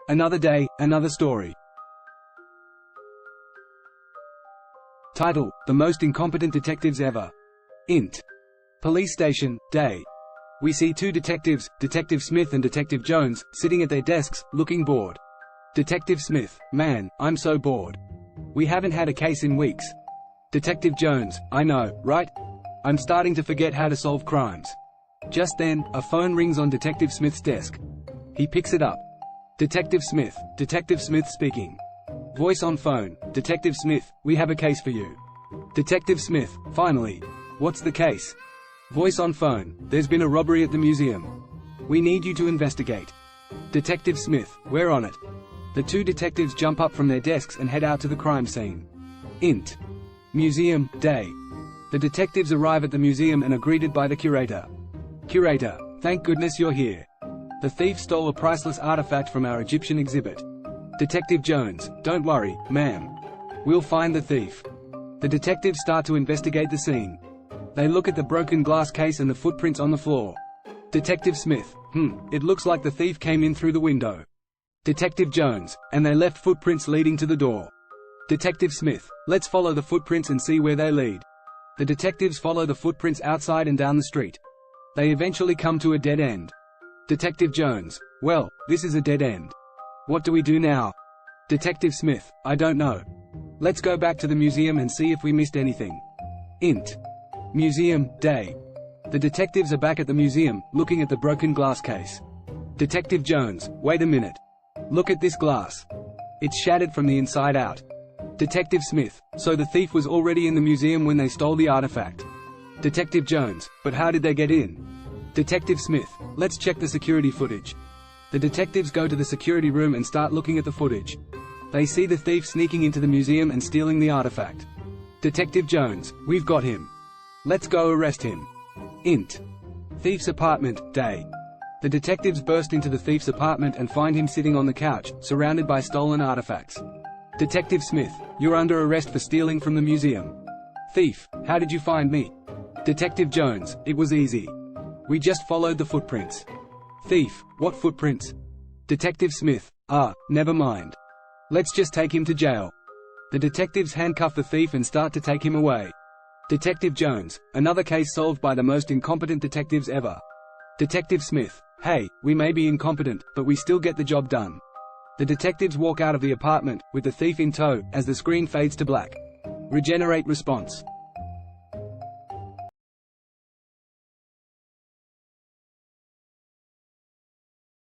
Another day, another story. Title: The most incompetent detectives ever. Int. Police station, day. We see two detectives, Detective Smith and Detective Jones, sitting at their desks, looking bored. Detective Smith: Man, I'm so bored. We haven't had a case in weeks. Detective Jones: I know, right? I'm starting to forget how to solve crimes. Just then, a phone rings on Detective Smith's desk. He picks it up. Detective Smith speaking. Voice on phone: Detective Smith, we have a case for you. Detective Smith: Finally. What's the case? Voice on phone: There's been a robbery at the museum. We need you to investigate. Detective Smith: We're on it. The two detectives jump up from their desks and head out to the crime scene. Int. Museum, day. The detectives arrive at the museum and are greeted by the curator. Curator: Thank goodness you're here. The thief stole a priceless artifact from our Egyptian exhibit. Detective Jones: Don't worry, ma'am. We'll find the thief. The detectives start to investigate the scene. They look at the broken glass case and the footprints on the floor. Detective Smith: It looks like the thief came in through the window. Detective Jones: And they left footprints leading to the door. Detective Smith: Let's follow the footprints and see where they lead. The detectives follow the footprints outside and down the street. They eventually come to a dead end. Detective Jones: Well, this is a dead end. What do we do now? Detective Smith: I don't know. Let's go back to the museum and see if we missed anything. Int. Museum, day. The detectives are back at the museum, looking at the broken glass case. Detective Jones: Wait a minute. Look at this glass. It's shattered from the inside out. Detective Smith: So the thief was already in the museum when they stole the artifact. Detective Jones: But how did they get in? Detective Smith: Let's check the security footage. The detectives go to the security room and start looking at the footage. They see the thief sneaking into the museum and stealing the artifact. Detective Jones: We've got him. Let's go arrest him. Int. Thief's apartment, day. The detectives burst into the thief's apartment and find him sitting on the couch, surrounded by stolen artifacts. Detective Smith: You're under arrest for stealing from the museum. Thief: How did you find me? Detective Jones: It was easy. We just followed the footprints. Thief: What footprints? Detective Smith: Never mind. Let's just take him to jail. The detectives handcuff the thief and start to take him away. Detective Jones: Another case solved by the most incompetent detectives ever. Detective Smith: Hey, we may be incompetent, but we still get the job done. The detectives walk out of the apartment, with the thief in tow, as the screen fades to black. Regenerate response.